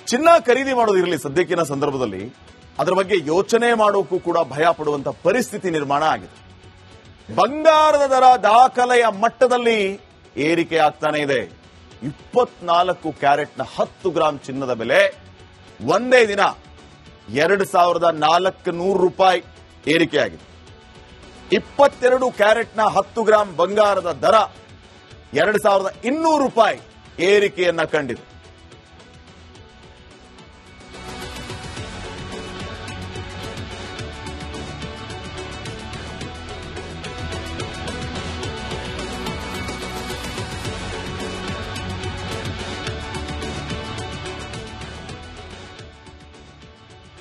ಚಿನ್ನ ಖರೀದಿ ಮಾಡೋದಿರಲಿ ಸದ್ಯಕ್ಕಿನ ಸಂದರ್ಭದಲ್ಲಿ ಅದರ ಬಗ್ಗೆ ಯೋಚನೆ ಮಾಡೋಕ್ಕೂ ಕೂಡ ಭಯ ಪಡುವಂತ ಪರಿಸ್ಥಿತಿ ನಿರ್ಮಾಣ ಆಗಿದೆ. ಬಂಗಾರದ ದರ ದಾಖಲೆಯ ಮಟ್ಟದಲ್ಲಿ ಏರಿಕೆ ಆಗ್ತಾನೆ ಇದೆ. 24 ಕ್ಯಾರೆಟ್ನ 10 ಗ್ರಾಂ ಚಿನ್ನದ ಬೆಲೆ ಒಂದೇ ದಿನ 2400 ರೂಪಾಯಿ ಏರಿಕೆಯಾಗಿದೆ. 22 ಕ್ಯಾರೆಟ್ನ 10 ಗ್ರಾಂ ಬಂಗಾರದ ದರ 2200 ರೂಪಾಯಿ ಏರಿಕೆಯನ್ನ ಕಂಡಿದೆ.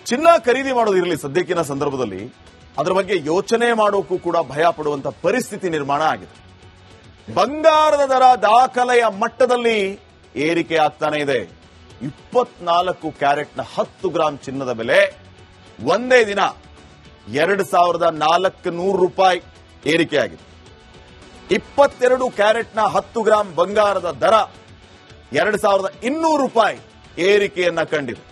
ಚಿನ್ನ ಖರೀದಿ ಮಾಡೋದಿರಲಿ ಸದ್ಯಕ್ಕಿನ ಸಂದರ್ಭದಲ್ಲಿ ಅದರ ಬಗ್ಗೆ ಯೋಚನೆ ಮಾಡೋಕ್ಕೂ ಕೂಡ ಭಯ ಪಡುವಂತ ಪರಿಸ್ಥಿತಿ ನಿರ್ಮಾಣ ಆಗಿದೆ. ಬಂಗಾರದ ದರ ದಾಖಲೆಯ ಮಟ್ಟದಲ್ಲಿ ಏರಿಕೆ ಆಗ್ತಾನೆ ಇದೆ. 24 ಕ್ಯಾರೆಟ್ನ 10 ಗ್ರಾಂ ಚಿನ್ನದ ಬೆಲೆ ಒಂದೇ ದಿನ 2400 ರೂಪಾಯಿ ಏರಿಕೆಯಾಗಿದೆ. 22 ಕ್ಯಾರೆಟ್ನ 10 ಗ್ರಾಂ ಬಂಗಾರದ ದರ 2200 ರೂಪಾಯಿ ಏರಿಕೆಯನ್ನ ಕಂಡಿದೆ.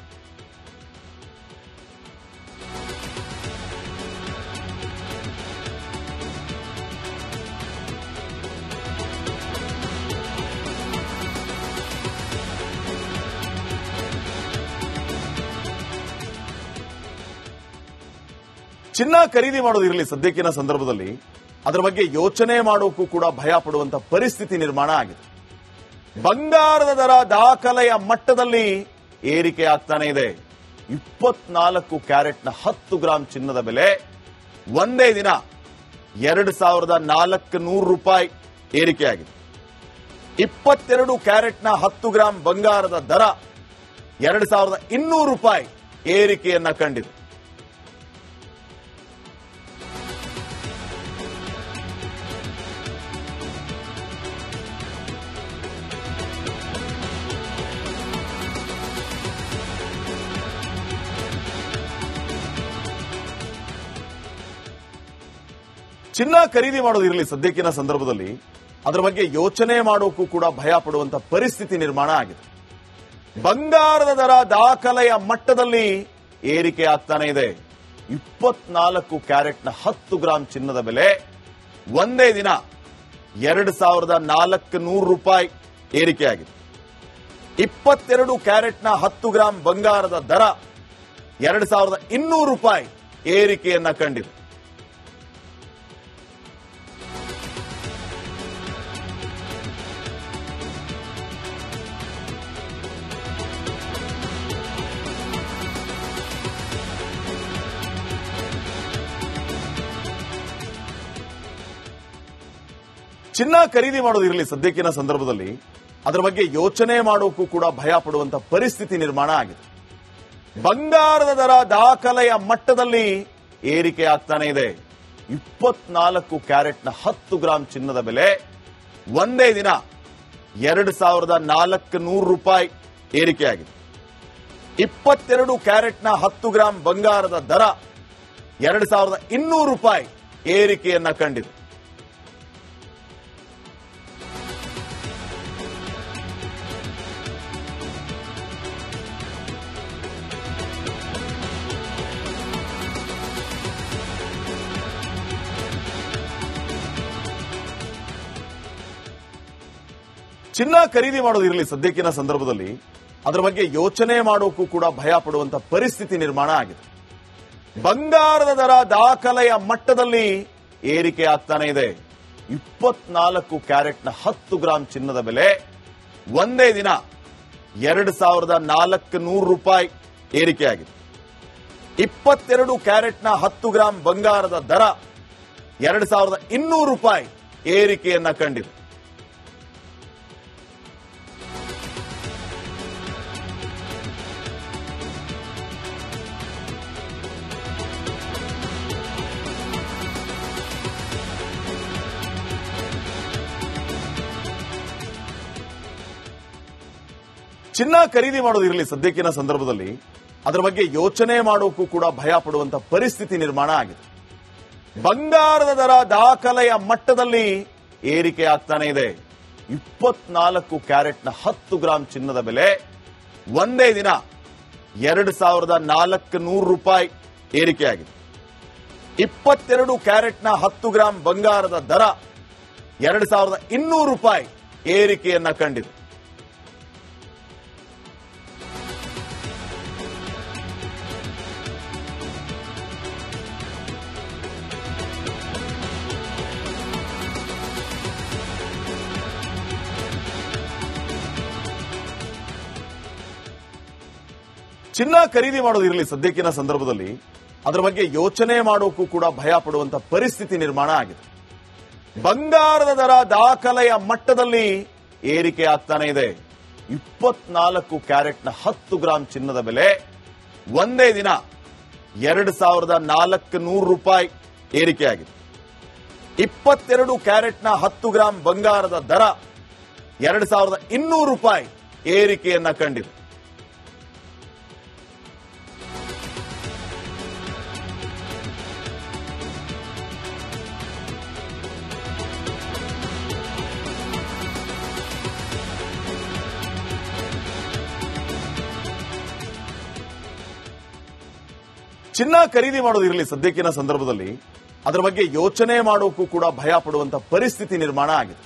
ಚಿನ್ನ ಖರೀದಿ ಮಾಡೋದಿರಲಿ ಸದ್ಯಕ್ಕಿನ ಸಂದರ್ಭದಲ್ಲಿ ಅದರ ಬಗ್ಗೆ ಯೋಚನೆ ಮಾಡೋಕ್ಕೂ ಕೂಡ ಭಯ ಪಡುವಂತ ಪರಿಸ್ಥಿತಿ ನಿರ್ಮಾಣ ಆಗಿದೆ. ಬಂಗಾರದ ದರ ದಾಖಲೆಯ ಮಟ್ಟದಲ್ಲಿ ಏರಿಕೆ ಆಗ್ತಾನೆ ಇದೆ. 24 ಕ್ಯಾರೆಟ್ನ 10 ಗ್ರಾಂ ಚಿನ್ನದ ಬೆಲೆ ಒಂದೇ ದಿನ 2400 ರೂಪಾಯಿ ಏರಿಕೆಯಾಗಿದೆ. 22 ಕ್ಯಾರೆಟ್ನ 10 ಗ್ರಾಂ ಬಂಗಾರದ ದರ 2200 ರೂಪಾಯಿ ಏರಿಕೆಯನ್ನ ಕಂಡಿದೆ. ಚಿನ್ನ ಖರೀದಿ ಮಾಡೋದಿರಲಿ ಸದ್ಯಕ್ಕಿನ ಸಂದರ್ಭದಲ್ಲಿ ಅದರ ಬಗ್ಗೆ ಯೋಚನೆ ಮಾಡೋಕ್ಕೂ ಕೂಡ ಭಯ ಪಡುವಂತ ಪರಿಸ್ಥಿತಿ ನಿರ್ಮಾಣ ಆಗಿದೆ. ಬಂಗಾರದ ದರ ದಾಖಲೆಯ ಮಟ್ಟದಲ್ಲಿ ಏರಿಕೆ ಆಗ್ತಾನೆ ಇದೆ. 24 ಕ್ಯಾರೆಟ್ನ 10 ಗ್ರಾಂ ಚಿನ್ನದ ಬೆಲೆ ಒಂದೇ ದಿನ 2400 ರೂಪಾಯಿ ಏರಿಕೆಯಾಗಿದೆ. 22 ಕ್ಯಾರೆಟ್ನ 10 ಗ್ರಾಂ ಬಂಗಾರದ ದರ 2200 ರೂಪಾಯಿ ಏರಿಕೆಯನ್ನ ಕಂಡಿದೆ. ಚಿನ್ನ ಖರೀದಿ ಮಾಡೋದಿರಲಿ ಸದ್ಯಕ್ಕಿನ ಸಂದರ್ಭದಲ್ಲಿ ಅದರ ಬಗ್ಗೆ ಯೋಚನೆ ಮಾಡೋಕ್ಕೂ ಕೂಡ ಭಯ ಪಡುವಂತ ಪರಿಸ್ಥಿತಿ ನಿರ್ಮಾಣ ಆಗಿದೆ. ಬಂಗಾರದ ದರ ದಾಖಲೆಯ ಮಟ್ಟದಲ್ಲಿ ಏರಿಕೆ ಆಗ್ತಾನೆ ಇದೆ. 24 ಕ್ಯಾರೆಟ್ನ 10 ಗ್ರಾಂ ಚಿನ್ನದ ಬೆಲೆ ಒಂದೇ ದಿನ 2400 ರೂಪಾಯಿ ಏರಿಕೆಯಾಗಿದೆ. 22 ಕ್ಯಾರೆಟ್ನ 10 ಗ್ರಾಂ ಬಂಗಾರದ ದರ 2200 ರೂಪಾಯಿ ಏರಿಕೆಯನ್ನ ಕಂಡಿದೆ. ಚಿನ್ನ ಖರೀದಿ ಮಾಡೋದಿರಲಿ ಸದ್ಯಕ್ಕಿನ ಸಂದರ್ಭದಲ್ಲಿ ಅದರ ಬಗ್ಗೆ ಯೋಚನೆ ಮಾಡೋಕ್ಕೂ ಕೂಡ ಭಯ ಪಡುವಂತ ಪರಿಸ್ಥಿತಿ ನಿರ್ಮಾಣ ಆಗಿದೆ. ಬಂಗಾರದ ದರ ದಾಖಲೆಯ ಮಟ್ಟದಲ್ಲಿ ಏರಿಕೆ ಆಗ್ತಾನೆ ಇದೆ. 24 ಕ್ಯಾರೆಟ್ನ 10 ಗ್ರಾಂ ಚಿನ್ನದ ಬೆಲೆ ಒಂದೇ ದಿನ 2400 ರೂಪಾಯಿ ಏರಿಕೆಯಾಗಿದೆ. 22 ಕ್ಯಾರೆಟ್ನ 10 ಗ್ರಾಂ ಬಂಗಾರದ ದರ 2200 ರೂಪಾಯಿ ಏರಿಕೆಯನ್ನ ಕಂಡಿದೆ. ಚಿನ್ನ ಖರೀದಿ ಮಾಡೋದಿರಲಿ ಸದ್ಯಕ್ಕಿನ ಸಂದರ್ಭದಲ್ಲಿ ಅದರ ಬಗ್ಗೆ ಯೋಚನೆ ಮಾಡೋಕ್ಕೂ ಕೂಡ ಭಯ ಪಡುವಂತ ಪರಿಸ್ಥಿತಿ ನಿರ್ಮಾಣ ಆಗಿದೆ. ಬಂಗಾರದ ದರ ದಾಖಲೆಯ ಮಟ್ಟದಲ್ಲಿ ಏರಿಕೆ ಆಗ್ತಾನೆ ಇದೆ. 24 ಕ್ಯಾರೆಟ್ನ 10 ಗ್ರಾಂ ಚಿನ್ನದ ಬೆಲೆ ಒಂದೇ ದಿನ ₹2,400 ಏರಿಕೆಯಾಗಿದೆ. 22 ಕ್ಯಾರೆಟ್ನ 10 ಗ್ರಾಂ ಬಂಗಾರದ ದರ ₹2,200 ಏರಿಕೆಯನ್ನ ಕಂಡಿದೆ. ಚಿನ್ನ ಖರೀದಿ ಮಾಡೋದಿರಲಿ ಸದ್ಯಕ್ಕಿನ ಸಂದರ್ಭದಲ್ಲಿ ಅದರ ಬಗ್ಗೆ ಯೋಚನೆ ಮಾಡೋಕ್ಕೂ ಕೂಡ ಭಯ ಪಡುವಂತ ಪರಿಸ್ಥಿತಿ ನಿರ್ಮಾಣ ಆಗಿದೆ. ಬಂಗಾರದ ದರ ದಾಖಲೆಯ ಮಟ್ಟದಲ್ಲಿ ಏರಿಕೆ ಆಗ್ತಾನೆ ಇದೆ. 24 ಕ್ಯಾರೆಟ್ನ 10 ಗ್ರಾಂ ಚಿನ್ನದ ಬೆಲೆ ಒಂದೇ ದಿನ ₹2,400 ಏರಿಕೆಯಾಗಿದೆ. 22 ಕ್ಯಾರೆಟ್ನ 10 ಗ್ರಾಂ ಬಂಗಾರದ ದರ ₹2,200 ಏರಿಕೆಯನ್ನ ಕಂಡಿದೆ. ಚಿನ್ನ ಖರೀದಿ ಮಾಡೋದಿರಲಿ ಸದ್ಯಕ್ಕಿನ ಸಂದರ್ಭದಲ್ಲಿ ಅದರ ಬಗ್ಗೆ ಯೋಚನೆ ಮಾಡೋಕ್ಕೂ ಕೂಡ ಭಯ ಪಡುವಂತ ಪರಿಸ್ಥಿತಿ ನಿರ್ಮಾಣ ಆಗಿದೆ.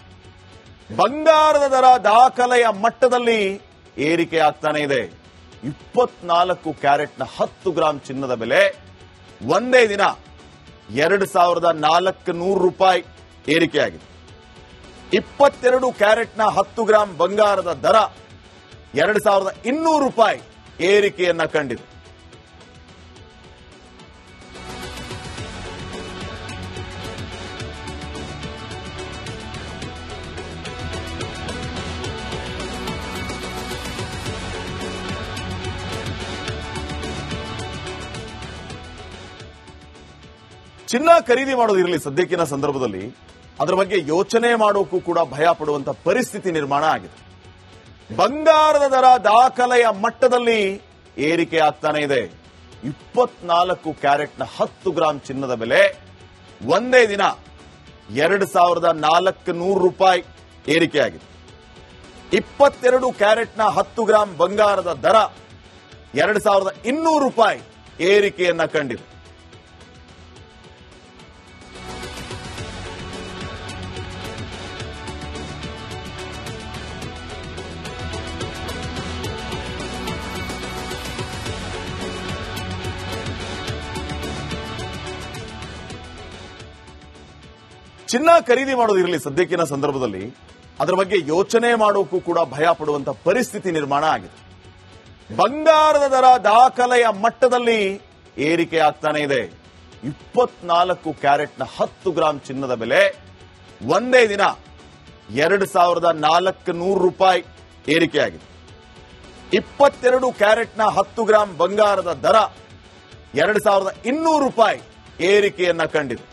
ಬಂಗಾರದ ದರ ದಾಖಲೆಯ ಮಟ್ಟದಲ್ಲಿ ಏರಿಕೆ ಆಗ್ತಾನೆ ಇದೆ. 24 ಕ್ಯಾರೆಟ್ನ 10 ಗ್ರಾಂ ಚಿನ್ನದ ಬೆಲೆ ಒಂದೇ ದಿನ ₹2,400 ಏರಿಕೆಯಾಗಿದೆ. 22 ಕ್ಯಾರೆಟ್ನ 10 ಗ್ರಾಂ ಬಂಗಾರದ ದರ ₹2,200 ಏರಿಕೆಯನ್ನ ಕಂಡಿದೆ. ಚಿನ್ನ ಖರೀದಿ ಮಾಡೋದಿರಲಿ ಸದ್ಯಕ್ಕಿನ ಸಂದರ್ಭದಲ್ಲಿ ಅದರ ಬಗ್ಗೆ ಯೋಚನೆ ಮಾಡೋಕ್ಕೂ ಕೂಡ ಭಯ ಪಡುವಂತ ಪರಿಸ್ಥಿತಿ ನಿರ್ಮಾಣ ಆಗಿದೆ. ಬಂಗಾರದ ದರ ದಾಖಲೆಯ ಮಟ್ಟದಲ್ಲಿ ಏರಿಕೆ ಆಗ್ತಾನೆ ಇದೆ. 24 ಕ್ಯಾರೆಟ್ನ 10 ಗ್ರಾಂ ಚಿನ್ನದ ಬೆಲೆ ಒಂದೇ ದಿನ ₹2,400 ಏರಿಕೆಯಾಗಿದೆ. 22 ಕ್ಯಾರೆಟ್ನ 10 ಗ್ರಾಂ ಬಂಗಾರದ ದರ ₹2,200 ಏರಿಕೆಯನ್ನ ಕಂಡಿದೆ. ಚಿನ್ನ ಖರೀದಿ ಮಾಡೋದಿರಲಿ ಸದ್ಯಕ್ಕಿನ ಸಂದರ್ಭದಲ್ಲಿ ಅದರ ಬಗ್ಗೆ ಯೋಚನೆ ಮಾಡೋಕ್ಕೂ ಕೂಡ ಭಯ ಪಡುವಂತ ಪರಿಸ್ಥಿತಿ ನಿರ್ಮಾಣ ಆಗಿದೆ. ಬಂಗಾರದ ದರ ದಾಖಲೆಯ ಮಟ್ಟದಲ್ಲಿ ಏರಿಕೆ ಆಗ್ತಾನೆ ಇದೆ. 24 ಕ್ಯಾರೆಟ್ನ 10 ಗ್ರಾಂ ಚಿನ್ನದ ಬೆಲೆ ಒಂದೇ ದಿನ ₹2,400 ಏರಿಕೆಯಾಗಿದೆ. 22 ಕ್ಯಾರೆಟ್ನ 10 ಗ್ರಾಂ ಬಂಗಾರದ ದರ ₹2,200 ಏರಿಕೆಯನ್ನ ಕಂಡಿದೆ.